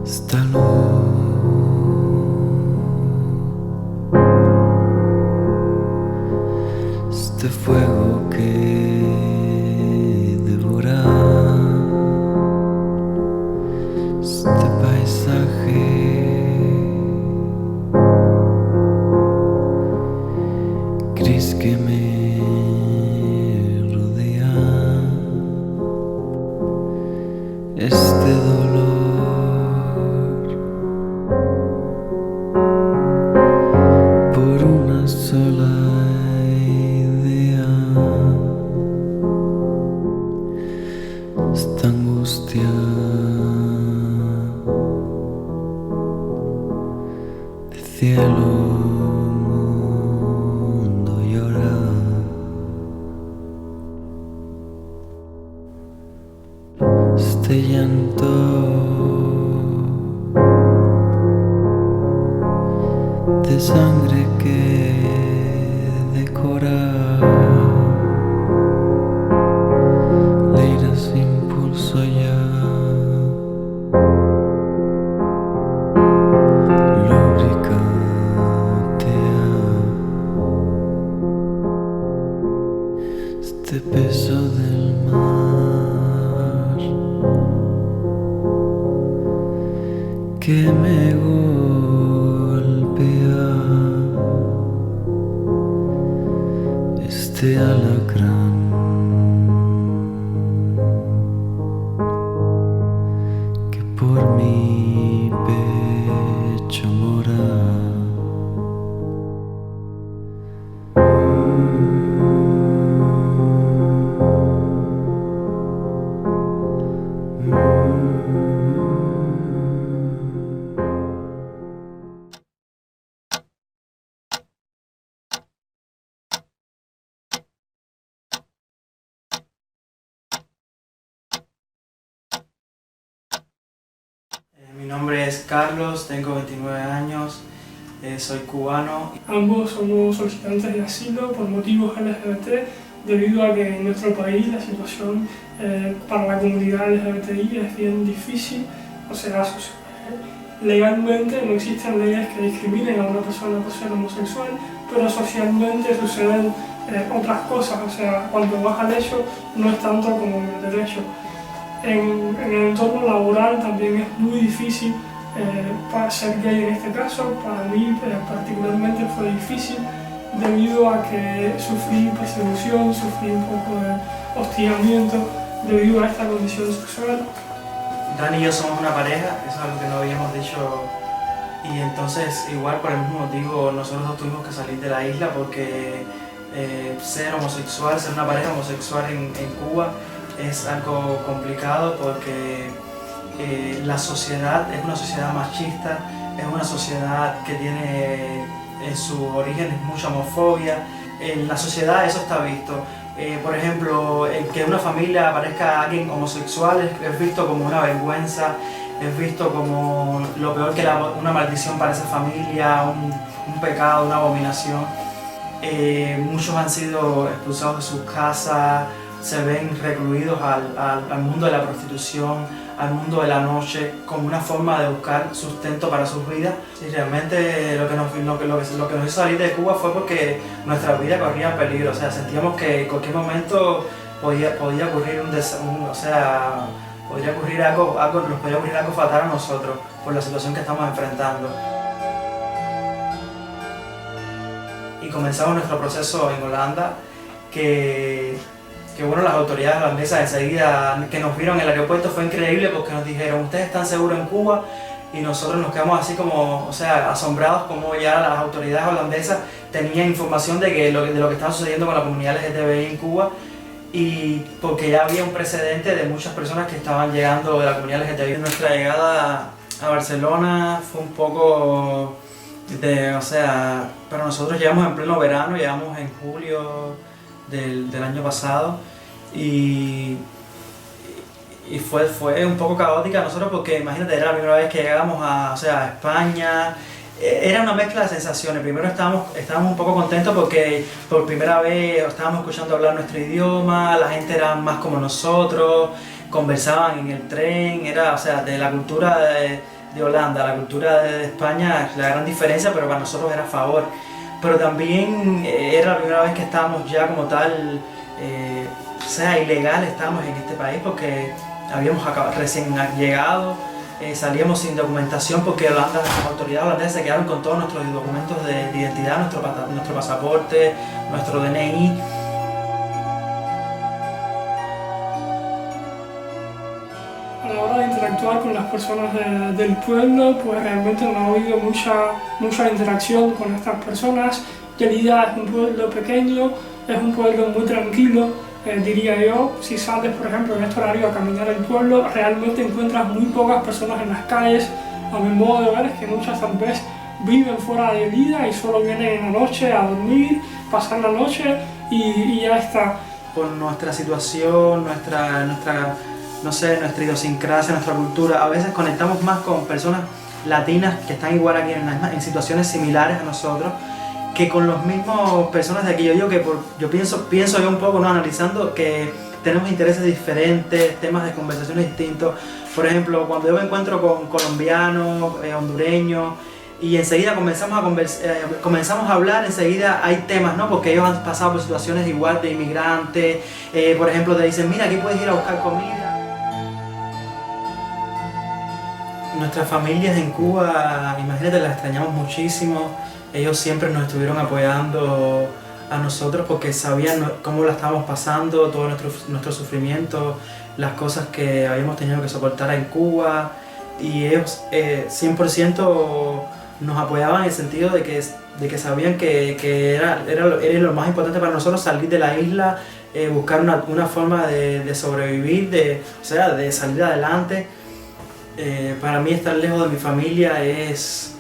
esta luz, este fuego que devora, este paisaje gris que me rodea, este dolor por una sola idea, esta angustia de cielo, mundo llora, este llanto de sangre que decora, la ira sin pulso ya, lubricantea, este peso del mar que me golpea, este alacrán que por mi pecho mora. Mi nombre es Carlos, tengo 29 años, soy cubano. Ambos somos solicitantes de asilo por motivos LGBT, debido a que en nuestro país la situación para la comunidad LGBTI es bien difícil. O sea, legalmente no existen leyes que discriminen a una persona por ser homosexual, pero socialmente suceden otras cosas. O sea, cuando vas al hecho no es tanto como en el derecho. En el entorno laboral también es muy difícil para ser gay en este caso. Para mí particularmente fue difícil debido a que sufrí persecución, sufrí un poco de hostigamiento debido a esta condición sexual. Dani y yo somos una pareja, eso es algo que no habíamos dicho, y entonces igual por el mismo motivo nosotros dos tuvimos que salir de la isla porque ser homosexual, ser una pareja homosexual en Cuba es algo complicado porque la sociedad es una sociedad machista, es una sociedad que tiene en sus orígenes mucha homofobia. En la sociedad eso está visto. Por ejemplo, que en una familia aparezca alguien homosexual es visto como una vergüenza, es visto como lo peor que una maldición para esa familia, un pecado, una abominación. Muchos han sido expulsados de sus casas, se ven recluidos al mundo de la prostitución, al mundo de la noche, como una forma de buscar sustento para sus vidas. Y realmente lo que nos hizo salir de Cuba fue porque nuestra vida corría peligro. O sea, sentíamos que en cualquier momento podía ocurrir podría ocurrir algo fatal a nosotros por la situación que estamos enfrentando. Y comenzamos nuestro proceso en Holanda, que bueno, las autoridades holandesas enseguida que nos vieron en el aeropuerto fue increíble porque nos dijeron: ¿ustedes están seguros en Cuba? Y nosotros nos quedamos así como, asombrados como ya las autoridades holandesas tenían información de lo que estaba sucediendo con la comunidad LGTBI en Cuba, y porque ya había un precedente de muchas personas que estaban llegando de la comunidad LGTBI. Nuestra llegada a Barcelona fue un poco pero nosotros llegamos en pleno verano, llegamos en julio del año pasado, y fue un poco caótica nosotros porque imagínate, era la primera vez que llegamos a España. Era una mezcla de sensaciones. Primero estábamos un poco contentos porque por primera vez estábamos escuchando hablar nuestro idioma, la gente era más como nosotros, conversaban en el tren, era, de la cultura de Holanda, la cultura de España, la gran diferencia, pero para nosotros era a favor. Pero también era la primera vez que estábamos ya como tal, o sea, ilegal estábamos en este país porque habíamos recién llegado, salíamos sin documentación porque Holanda, las autoridades holandesas se quedaron con todos nuestros documentos de identidad, nuestro pasaporte, nuestro DNI. A la hora de interactuar con las personas del pueblo, pues realmente no ha habido mucha interacción con estas personas. Gelida es un pueblo pequeño, es un pueblo muy tranquilo, diría yo. Si sales, por ejemplo, en este horario a caminar el pueblo, realmente encuentras muy pocas personas en las calles. A mi modo de ver es que muchas tal vez viven fuera de Gelida y solo vienen en la noche a dormir, pasar la noche y ya está. Por nuestra situación, no sé, nuestra idiosincrasia, nuestra cultura, a veces conectamos más con personas latinas que están igual aquí en situaciones similares a nosotros, que con los mismos personas de aquí. Yo digo que yo pienso yo un poco, ¿no?, analizando que tenemos intereses diferentes, temas de conversaciones distintos. Por ejemplo, cuando yo me encuentro con colombianos, hondureños, y enseguida comenzamos a hablar, enseguida hay temas, ¿no?, porque ellos han pasado por situaciones igual de inmigrantes. Por ejemplo, te dicen, mira, aquí puedes ir a buscar comida. Nuestras familias en Cuba, imagínate, las extrañamos muchísimo. Ellos siempre nos estuvieron apoyando a nosotros porque sabían cómo la estábamos pasando, todo nuestro sufrimiento, las cosas que habíamos tenido que soportar en Cuba. Y ellos 100% nos apoyaban en el sentido de que sabían que era lo más importante para nosotros, salir de la isla, buscar una forma de sobrevivir, de salir adelante. Para mí estar lejos de mi familia es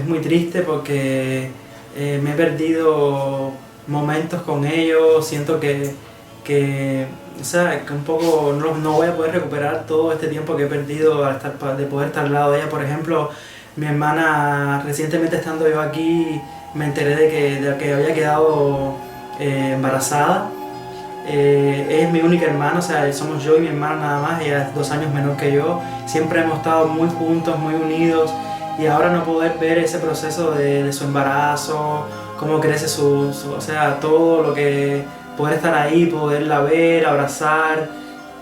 muy triste porque me he perdido momentos con ellos. Siento que un poco no voy a poder recuperar todo este tiempo que he perdido de poder estar al lado de ella. Por ejemplo, mi hermana, recientemente estando yo aquí, me enteré de que había quedado embarazada. Es mi única hermana, o sea, somos yo y mi hermana nada más. Ella es 2 años menor que yo. Siempre hemos estado muy juntos, muy unidos, y ahora no poder ver ese proceso de su embarazo, cómo crece o sea, todo lo que, poder estar ahí, poderla ver, abrazar,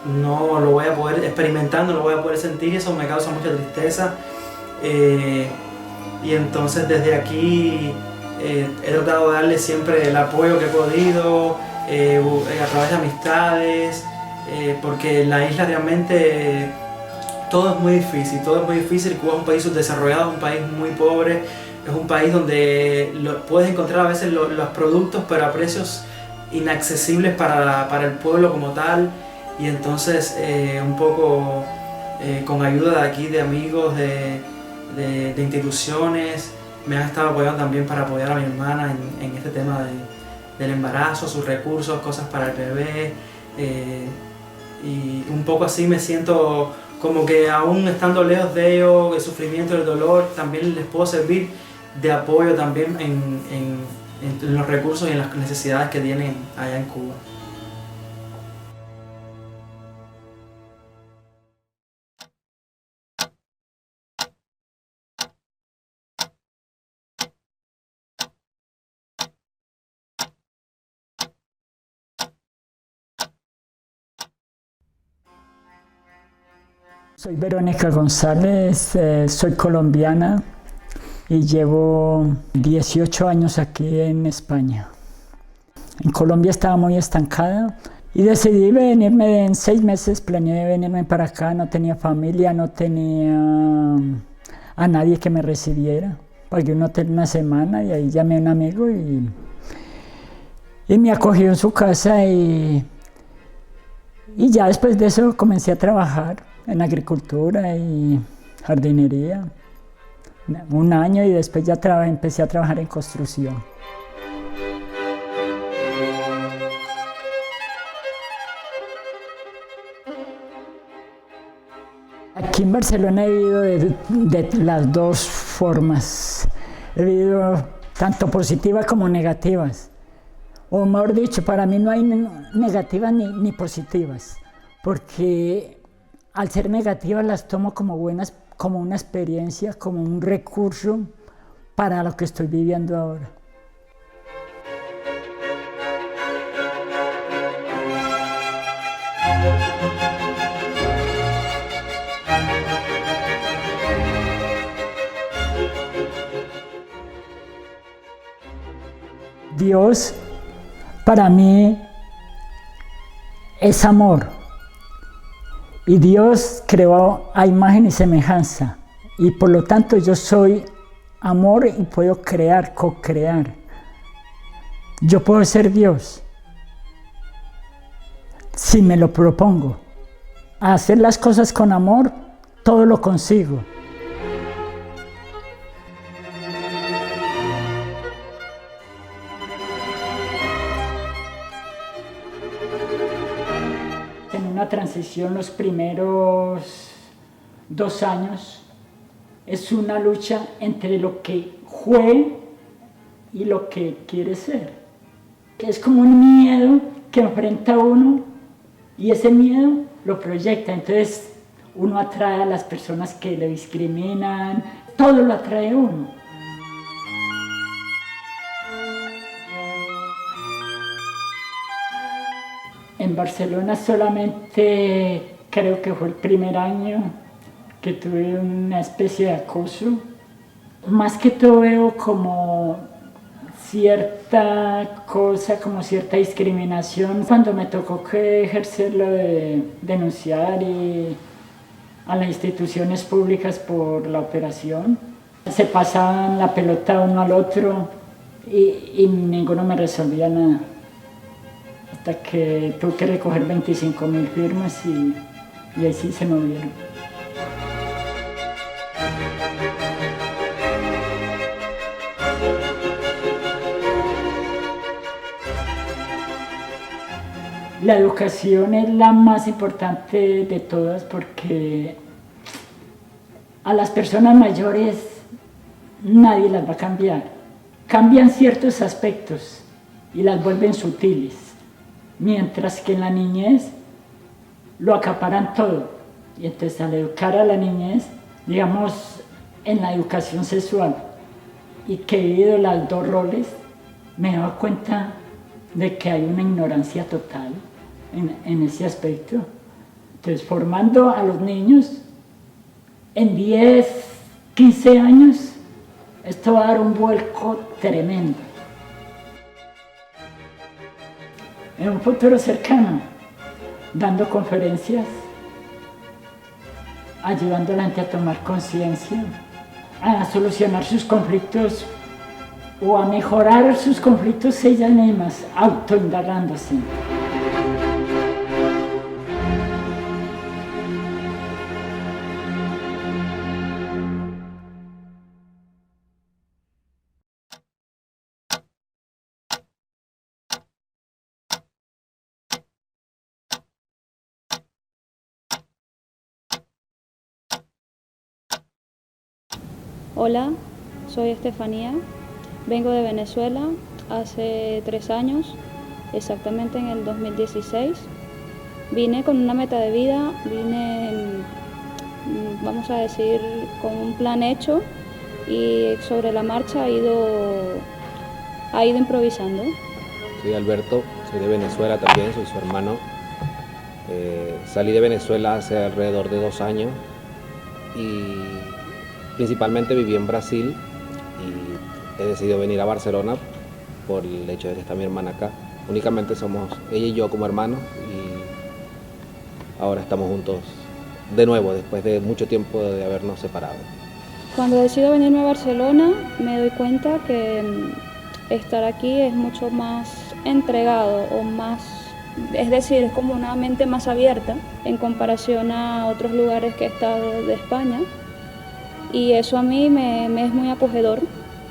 no lo voy a poder experimentar, no lo voy a poder sentir, y eso me causa mucha tristeza. Y entonces desde aquí he tratado de darle siempre el apoyo que he podido, a través de amistades, porque en la isla realmente todo es muy difícil. Cuba es un país subdesarrollado, un país muy pobre, es un país donde puedes encontrar a veces los productos, pero a precios inaccesibles para el pueblo como tal. Y entonces un poco con ayuda de aquí, de amigos, de instituciones, me han estado apoyando también para apoyar a mi hermana en este tema del embarazo, sus recursos, cosas para el bebé, y un poco así me siento como que aún estando lejos de ellos, el sufrimiento, el dolor, también les puedo servir de apoyo también en los recursos y en las necesidades que tienen allá en Cuba. Soy Verónica González, soy colombiana y llevo 18 años aquí en España. En Colombia estaba muy estancada y decidí venirme en 6 meses, planeé venirme para acá. No tenía familia, no tenía a nadie que me recibiera. Pagué un hotel 1 semana y ahí llamé a un amigo y me acogió en su casa y ya después de eso comencé a trabajar en agricultura y jardinería 1 año, y después ya empecé a trabajar en construcción. Aquí en Barcelona he vivido de las 2 formas. He vivido tanto positivas como negativas. O mejor dicho, para mí no hay negativas ni positivas, porque al ser negativas las tomo como buenas como una experiencia, como un recurso para lo que estoy viviendo ahora. Dios para mí es amor y Dios creó a imagen y semejanza y por lo tanto yo soy amor y puedo crear, co-crear. Yo puedo ser Dios si me lo propongo. A hacer las cosas con amor, todo lo consigo. En una transición, los primeros 2 años es una lucha entre lo que fue y lo que quiere ser. Es como un miedo que enfrenta a uno y ese miedo lo proyecta. Entonces uno atrae a las personas que le discriminan, todo lo atrae a uno. En Barcelona solamente creo que fue el primer año que tuve una especie de acoso. Más que todo veo como cierta cosa, como cierta discriminación. Cuando me tocó ejercer lo de denunciar a las instituciones públicas por la operación, se pasaban la pelota uno al otro y ninguno me resolvía nada. Hasta que tuve que recoger 25.000 firmas y ahí sí se movieron. La educación es la más importante de todas porque a las personas mayores nadie las va a cambiar. Cambian ciertos aspectos y las vuelven sutiles. Mientras que en la niñez lo acaparan todo. Y entonces al educar a la niñez, digamos, en la educación sexual, y que he vivido las dos roles, me he dado cuenta de que hay una ignorancia total en ese aspecto. Entonces, formando a los niños, en 10, 15 años, esto va a dar un vuelco tremendo. En un futuro cercano, dando conferencias, ayudando a la gente a tomar conciencia, a solucionar sus conflictos o a mejorar sus conflictos ellas mismas, autoindagándose. Hola, soy Estefanía, vengo de Venezuela hace 3 años, exactamente en el 2016. Vine con una meta de vida, vamos a decir, con un plan hecho y sobre la marcha ha ido improvisando. Soy Alberto, soy de Venezuela también, soy su hermano. Salí de Venezuela hace alrededor de 2 años y principalmente viví en Brasil y he decidido venir a Barcelona por el hecho de que está mi hermana acá. Únicamente somos ella y yo como hermanos y ahora estamos juntos de nuevo después de mucho tiempo de habernos separado. Cuando decido venirme a Barcelona me doy cuenta que estar aquí es mucho más entregado o más, es decir, es como una mente más abierta en comparación a otros lugares que he estado de España. Y eso a mí me es muy acogedor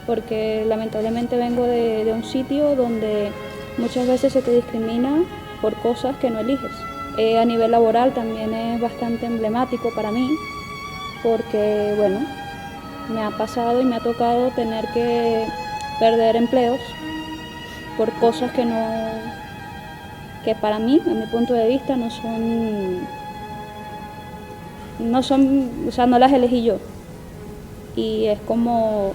porque lamentablemente vengo de un sitio donde muchas veces se te discrimina por cosas que no eliges. A nivel laboral también es bastante emblemático para mí porque, bueno, me ha pasado y me ha tocado tener que perder empleos por cosas que para mí, a mi punto de vista, no son no son, o sea, no las elegí yo. Y es como,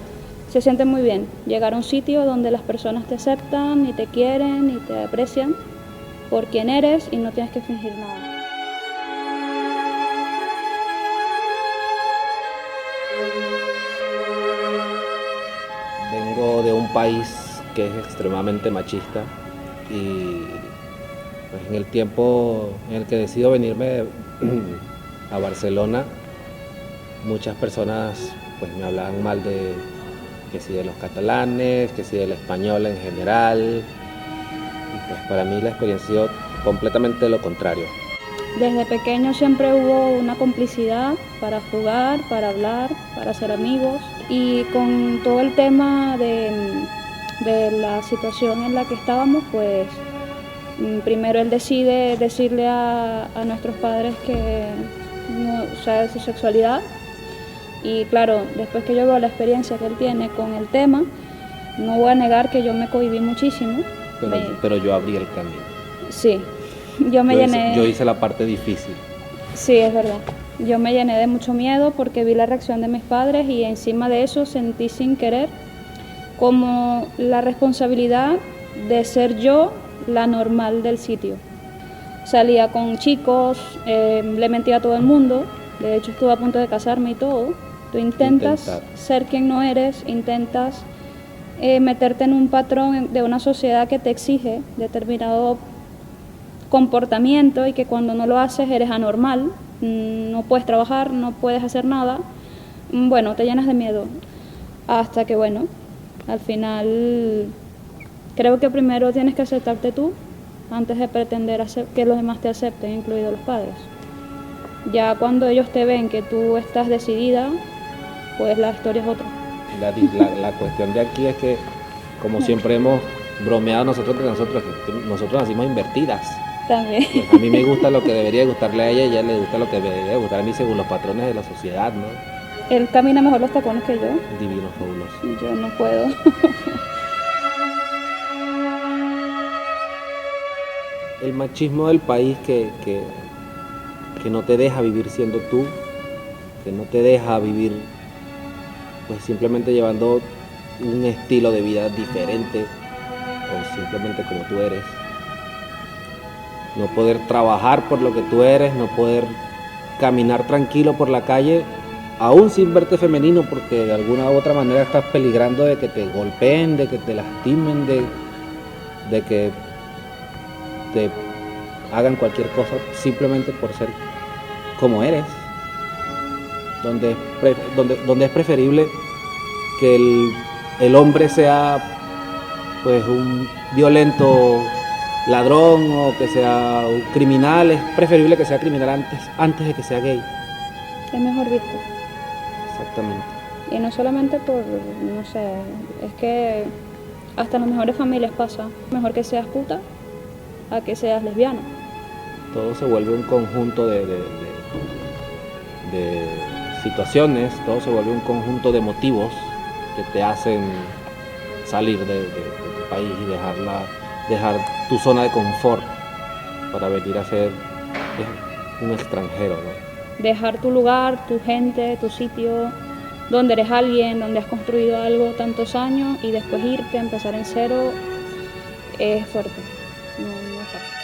se siente muy bien llegar a un sitio donde las personas te aceptan y te quieren y te aprecian por quien eres y no tienes que fingir nada. Vengo de un país que es extremadamente machista y pues, en el tiempo en el que decido venirme a Barcelona, muchas personas pues, me hablaban mal de que si de los catalanes, que si del español en general. Y pues para mí la experiencia ha sido completamente lo contrario. Desde pequeño siempre hubo una complicidad para jugar, para hablar, para ser amigos. Y con todo el tema de la situación en la que estábamos, pues primero él decide decirle a nuestros padres que no, o sea, de su sexualidad. Y claro, después que yo veo la experiencia que él tiene con el tema, no voy a negar que yo me cohibí muchísimo. Pero yo abrí el camino. Sí, yo llené... Yo hice la parte difícil. Sí, es verdad. Yo me llené de mucho miedo porque vi la reacción de mis padres y encima de eso sentí sin querer como la responsabilidad de ser yo la normal del sitio. Salía con chicos, le mentía a todo el mundo, de hecho estuve a punto de casarme y todo. Tú intentas ser quien no eres, intentas meterte en un patrón de una sociedad que te exige determinado comportamiento y que cuando no lo haces eres anormal, no puedes trabajar, no puedes hacer nada. Bueno, te llenas de miedo. Hasta que, bueno, al final creo que primero tienes que aceptarte tú antes de pretender que los demás te acepten, incluidos los padres. Ya cuando ellos te ven que tú estás decidida, pues la historia es otra. La cuestión de aquí es que, como siempre hemos bromeado nosotros entre nosotros, que nosotros nacimos invertidas. También. Pues a mí me gusta lo que debería gustarle a ella y a ella le gusta lo que debería gustar a mí según los patrones de la sociedad, ¿no? Él camina mejor los tacones que yo. Divino, fabuloso. Yo no puedo. El machismo del país que no te deja vivir siendo tú, que no te deja vivir pues simplemente llevando un estilo de vida diferente o simplemente como tú eres. No poder trabajar por lo que tú eres, no poder caminar tranquilo por la calle, aún sin verte femenino, porque de alguna u otra manera estás peligrando de que te golpeen, de que te lastimen, de que te hagan cualquier cosa simplemente por ser como eres. Donde es preferible que el hombre sea pues un violento ladrón o que sea un criminal, es preferible que sea criminal antes de que sea gay. Es mejor visto. Exactamente. Y no solamente por, no sé, es que hasta en las mejores familias pasa. Mejor que seas puta a que seas lesbiana. Todo se vuelve un conjunto de situaciones, todo se vuelve un conjunto de motivos que te hacen salir de tu país y dejar tu zona de confort para venir a ser un extranjero, ¿no? Dejar tu lugar, tu gente, tu sitio, donde eres alguien, donde has construido algo tantos años y después irte a empezar en cero es fuerte, no es fácil.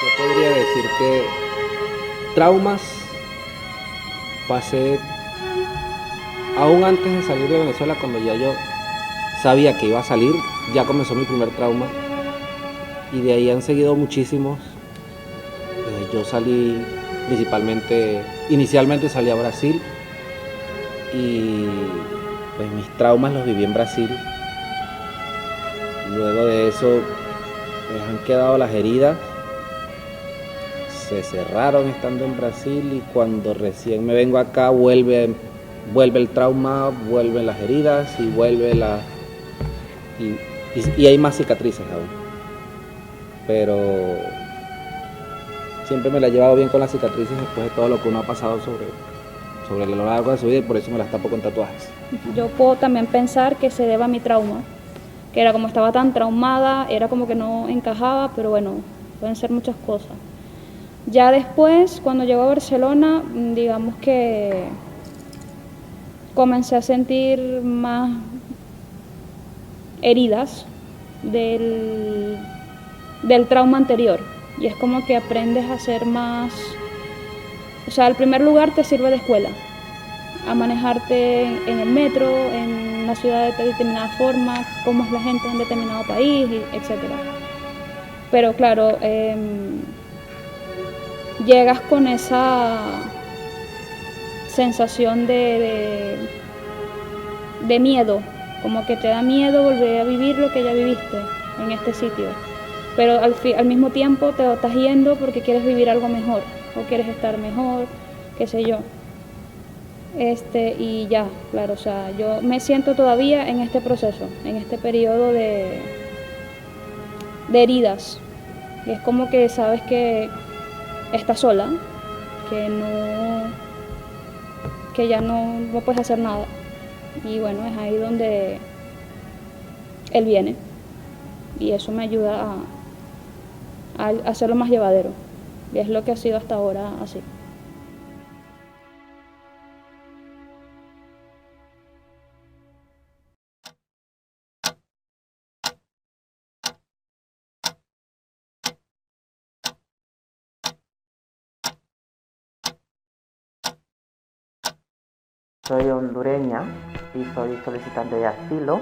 Yo podría decir que traumas pasé aún antes de salir de Venezuela, cuando ya yo sabía que iba a salir, ya comenzó mi primer trauma y de ahí han seguido muchísimos. Yo salí inicialmente salí a Brasil y pues mis traumas los viví en Brasil. Luego de eso pues han quedado las heridas, se cerraron estando en Brasil y cuando recién me vengo acá vuelve el trauma, vuelven las heridas y y hay más cicatrices aún. Pero siempre me la he llevado bien con las cicatrices después de todo lo que uno ha pasado sobre lo largo de su vida y por eso me las tapo con tatuajes. Yo puedo también pensar que se deba a mi trauma, que era como estaba tan traumada, era como que no encajaba, pero bueno, pueden ser muchas cosas. Ya después, cuando llego a Barcelona, digamos que comencé a sentir más heridas del trauma anterior. Y es como que aprendes a ser más... O sea, el primer lugar te sirve de escuela, a manejarte en el metro, en la ciudad de determinada forma, cómo es la gente en determinado país, etc. Pero claro, llegas con esa sensación de miedo, como que te da miedo volver a vivir lo que ya viviste en este sitio. Pero al mismo tiempo te estás yendo porque quieres vivir algo mejor, o quieres estar mejor, qué sé yo. Y ya, claro, o sea, yo me siento todavía en este proceso, en este periodo de heridas. Y es como que sabes que estás sola, que ya no puedes hacer nada. Y bueno, es ahí donde él viene. Y eso me ayuda a hacerlo más llevadero. Y es lo que ha sido hasta ahora así. Soy hondureña y soy solicitante de asilo.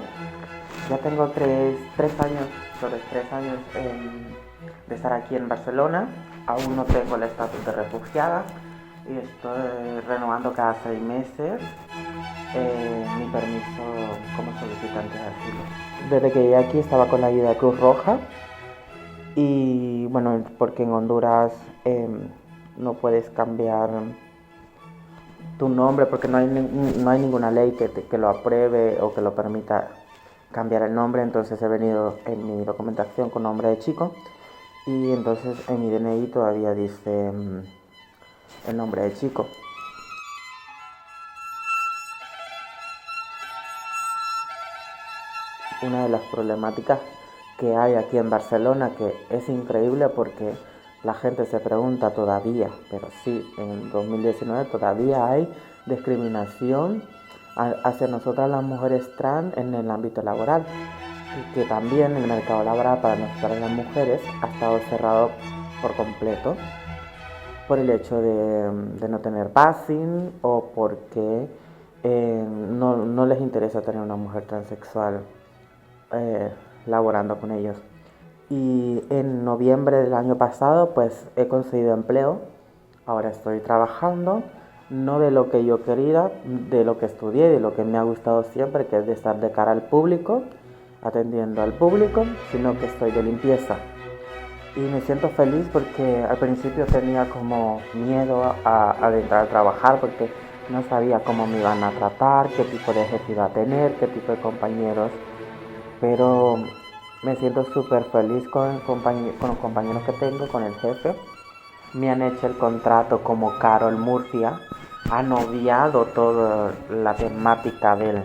Ya tengo sobre tres años de estar aquí en Barcelona. Aún no tengo el estatus de refugiada y estoy renovando cada 6 meses mi permiso como solicitante de asilo. Desde que llegué aquí estaba con la ayuda de Cruz Roja y bueno, porque en Honduras no puedes cambiar tu nombre porque no hay ninguna ley que lo apruebe o que lo permita cambiar el nombre. Entonces he venido en mi documentación con nombre de chico y entonces en mi DNI todavía dice el nombre de chico. Una de las problemáticas que hay aquí en Barcelona, que es increíble porque la gente se pregunta todavía, pero sí, en 2019 todavía hay discriminación hacia nosotras las mujeres trans en el ámbito laboral y que también el mercado laboral para nosotras las mujeres ha estado cerrado por completo por el hecho de no tener passing o porque no les interesa tener una mujer transexual laborando con ellos. Y en noviembre del año pasado pues he conseguido empleo, ahora estoy trabajando, no de lo que yo quería, de lo que estudié, de lo que me ha gustado siempre, que es de estar de cara al público, atendiendo al público, sino que estoy de limpieza. Y me siento feliz porque al principio tenía como miedo a entrar a trabajar porque no sabía cómo me iban a tratar, qué tipo de jefe iba a tener, qué tipo de compañeros, pero me siento súper feliz con los compañeros que tengo, con el jefe. Me han hecho el contrato como Carol Murcia, han obviado toda la temática del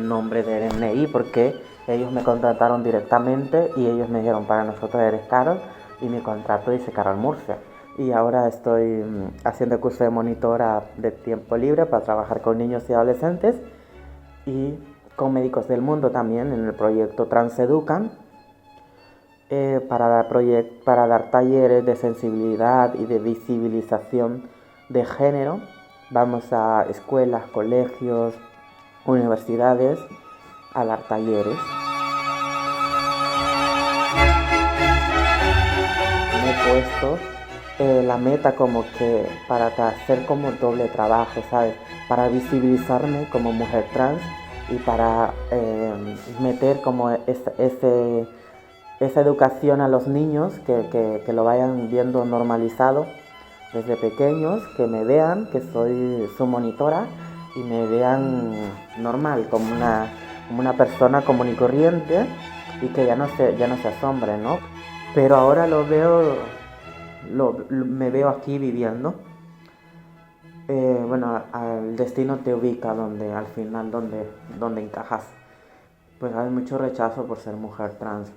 nombre del DNI porque ellos me contrataron directamente y ellos me dijeron, para nosotros eres Carol, y mi contrato dice Carol Murcia. Y ahora estoy haciendo el curso de monitora de tiempo libre para trabajar con niños y adolescentes y con Médicos del Mundo también en el proyecto Transeducan, para dar talleres de sensibilidad y de visibilización de género. Vamos a escuelas, colegios, universidades a dar talleres. Me he puesto la meta como que para hacer como doble trabajo, ¿sabes? Para visibilizarme como mujer trans y para meter como esa educación a los niños, que lo vayan viendo normalizado desde pequeños, que me vean que soy su monitora y me vean normal, como una persona común y corriente y que ya no se asombre, ¿no? Pero ahora me veo aquí viviendo. Bueno, el destino te ubica al final donde encajas. Pues hay mucho rechazo por ser mujer trans,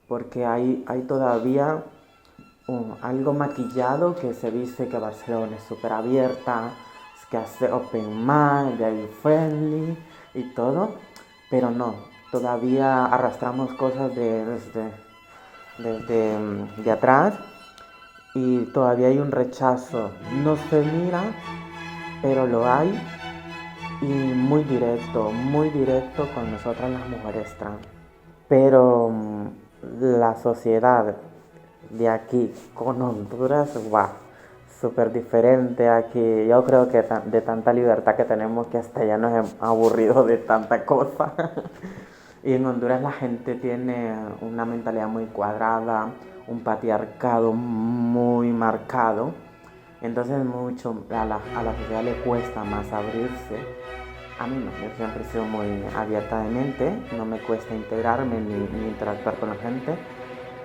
porque hay todavía algo maquillado que se dice que Barcelona es súper abierta, que hace open mind, very friendly y todo, pero no, todavía arrastramos cosas desde atrás y todavía hay un rechazo, no se mira, pero lo hay, y muy directo con nosotras las mujeres trans. Pero la sociedad de aquí con Honduras, wow, súper diferente aquí. Yo creo que de tanta libertad que tenemos que hasta ya nos hemos aburrido de tanta cosa. Y en Honduras la gente tiene una mentalidad muy cuadrada, un patriarcado muy marcado. Entonces a la sociedad le cuesta más abrirse. A mí no, yo siempre he sido muy abierta de mente, no me cuesta integrarme ni interactuar con la gente.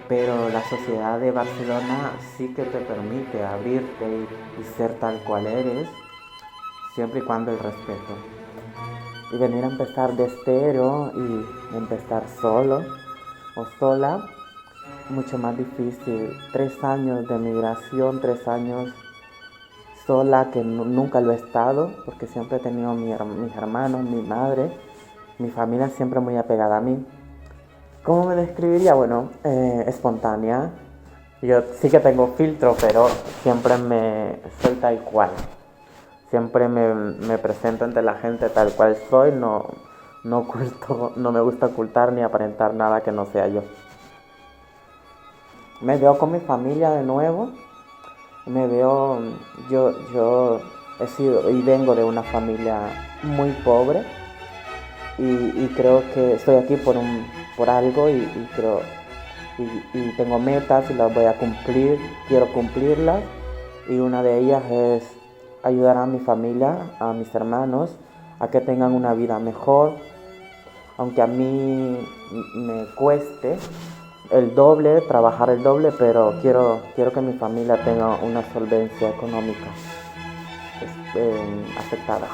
Pero la sociedad de Barcelona sí que te permite abrirte y ser tal cual eres, siempre y cuando el respeto. Y venir a empezar de cero y empezar solo o sola, mucho más difícil. 3 años de migración, 3 años sola, que nunca lo he estado, porque siempre he tenido mis hermanos, mi madre, mi familia siempre muy apegada a mí. ¿Cómo me describiría? Bueno, espontánea. Yo sí que tengo filtro, pero siempre soy tal cual. Siempre me presento ante la gente tal cual soy, no oculto, no me gusta ocultar ni aparentar nada que no sea yo. Me veo con mi familia de nuevo. Yo he sido y vengo de una familia muy pobre y creo que estoy aquí por algo y tengo metas y las voy a cumplir, quiero cumplirlas, y una de ellas es ayudar a mi familia, a mis hermanos, a que tengan una vida mejor, aunque a mí me cueste el doble, trabajar el doble, pero quiero que mi familia tenga una solvencia económica aceptada.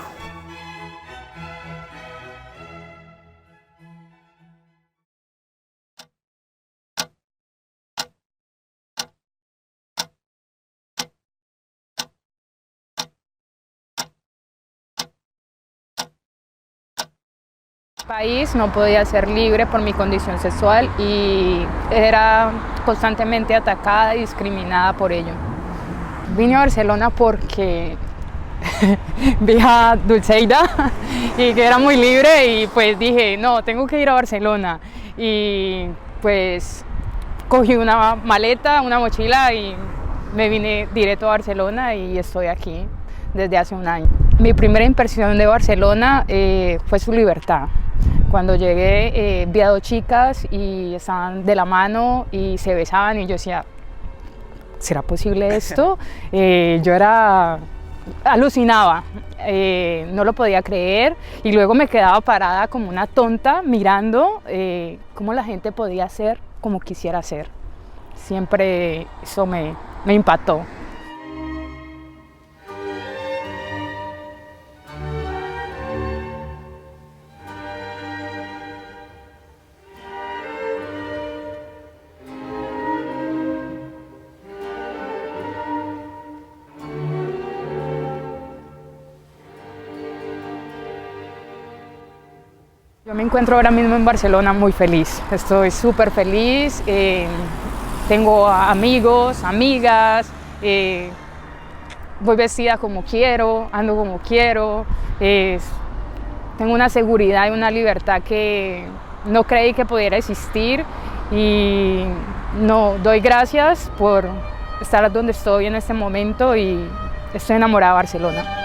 País no podía ser libre por mi condición sexual y era constantemente atacada y discriminada por ello. Vine a Barcelona porque vi a Dulceida y que era muy libre y pues dije, no, tengo que ir a Barcelona, y pues cogí una maleta, una mochila y me vine directo a Barcelona y estoy aquí desde hace un año. Mi primera impresión de Barcelona fue su libertad. Cuando llegué vi a 2 chicas y estaban de la mano y se besaban y yo decía, ¿será posible esto? Yo alucinaba, no lo podía creer, y luego me quedaba parada como una tonta mirando cómo la gente podía ser como quisiera ser. Siempre eso me impactó. Yo me encuentro ahora mismo en Barcelona muy feliz, estoy súper feliz, tengo amigos, amigas, voy vestida como quiero, ando como quiero, tengo una seguridad y una libertad que no creí que pudiera existir, y no doy gracias por estar donde estoy en este momento, y estoy enamorada de Barcelona.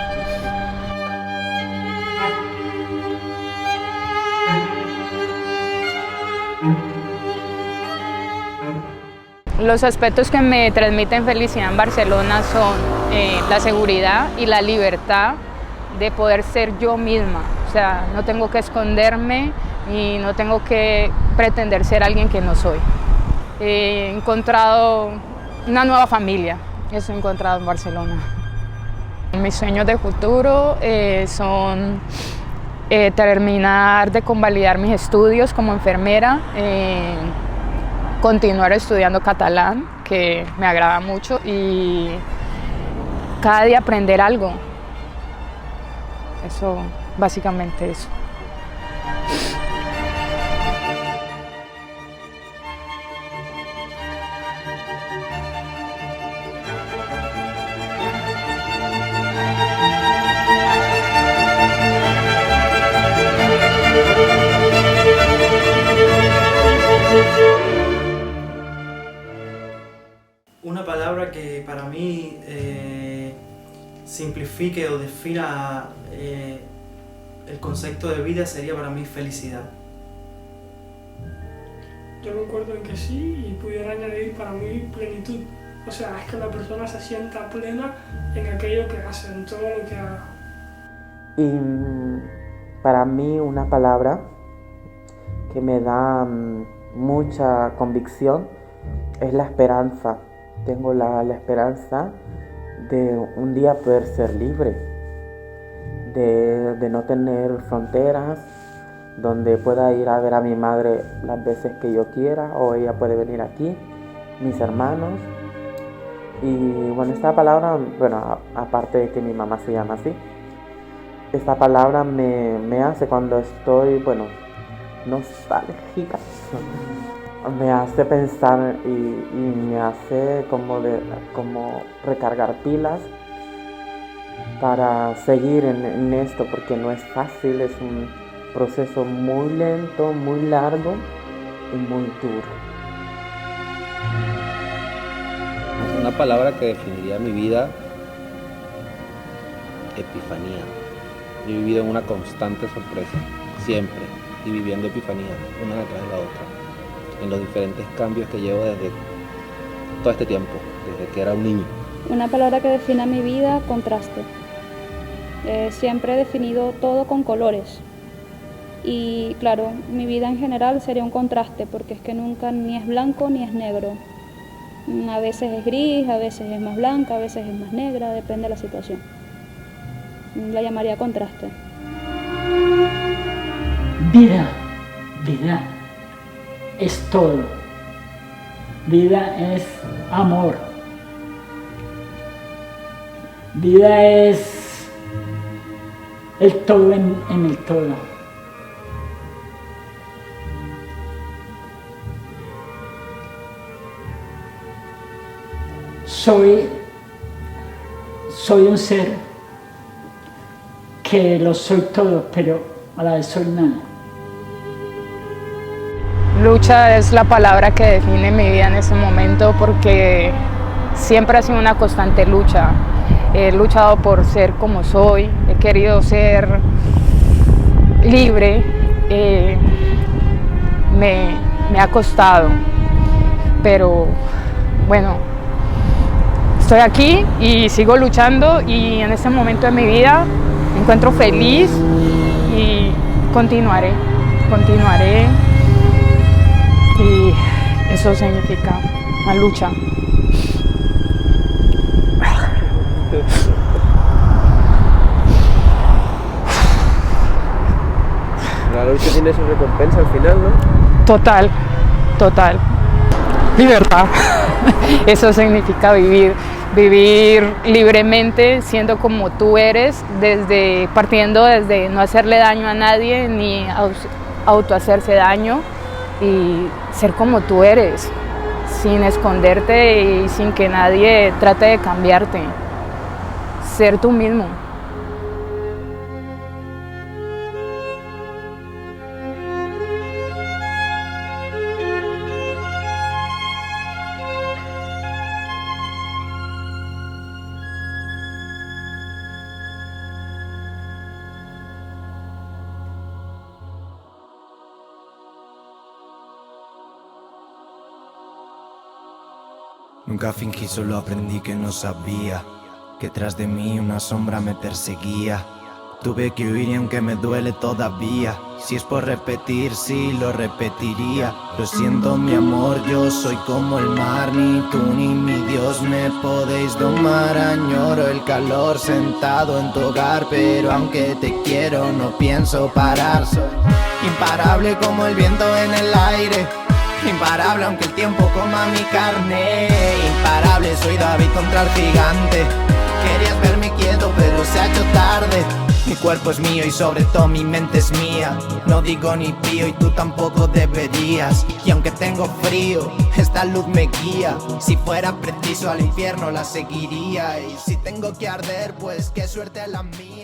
Los aspectos que me transmiten felicidad en Barcelona son la seguridad y la libertad de poder ser yo misma. O sea, no tengo que esconderme y no tengo que pretender ser alguien que no soy. He encontrado una nueva familia, eso he encontrado en Barcelona. Mis sueños de futuro son terminar de convalidar mis estudios como enfermera, continuar estudiando catalán que me agrada mucho y cada día aprender algo. Eso, básicamente eso. Una palabra que para mí simplifique o defina el concepto de vida sería para mí felicidad. Yo concuerdo en que sí, y pudiera añadir para mí plenitud. O sea, es que la persona se sienta plena en aquello que hace, en todo lo que haga. Y para mí una palabra que me da mucha convicción es la esperanza. Tengo la esperanza de un día poder ser libre, de no tener fronteras, donde pueda ir a ver a mi madre las veces que yo quiera, o ella puede venir aquí, mis hermanos. Y bueno, esta palabra, bueno, aparte de que mi mamá se llama así, esta palabra me hace cuando estoy, bueno, nostálgica, me hace pensar y me hace como recargar pilas para seguir en esto, porque no es fácil, es un proceso muy lento, muy largo y muy duro. Una palabra que definiría mi vida: epifanía. Yo he vivido en una constante sorpresa, siempre, y viviendo epifanías, una detrás de la otra, en los diferentes cambios que llevo desde todo este tiempo, desde que era un niño. Una palabra que define mi vida: contraste. Siempre he definido todo con colores. Y claro, mi vida en general sería un contraste, porque es que nunca ni es blanco ni es negro. A veces es gris, a veces es más blanca, a veces es más negra, depende de la situación. La llamaría contraste. Vida es todo. Vida es amor. Vida es el todo en el todo. Soy un ser que lo soy todo, pero a la vez soy nada. Lucha es la palabra que define mi vida en ese momento, porque siempre ha sido una constante lucha. He luchado por ser como soy, he querido ser libre, me ha costado, pero bueno, estoy aquí y sigo luchando, y en este momento de mi vida me encuentro feliz y continuaré, y eso significa la lucha. La lucha tiene su recompensa al final, ¿no? Total. Libertad. Eso significa vivir libremente, siendo como tú eres, partiendo desde no hacerle daño a nadie ni autohacerse daño, y ser como tú eres, sin esconderte y sin que nadie trate de cambiarte. Ser tú mismo. Nunca fingí, solo aprendí que no sabía que tras de mí una sombra me perseguía. Tuve que huir y aunque me duele todavía, si es por repetir, sí lo repetiría. Lo siento mi amor, yo soy como el mar, ni tú ni mi Dios me podéis domar. Añoro el calor sentado en tu hogar, pero aunque te quiero no pienso parar. Soy imparable como el viento en el aire, Imparable aunque el tiempo coma mi carne. Imparable, soy David contra el gigante. Querías verme quieto pero se ha hecho tarde. Mi cuerpo es mío y sobre todo mi mente es mía. No digo ni pío y tú tampoco deberías. Y aunque tengo frío, esta luz me guía. Si fuera preciso al infierno la seguiría. Y si tengo que arder, pues qué suerte la mía.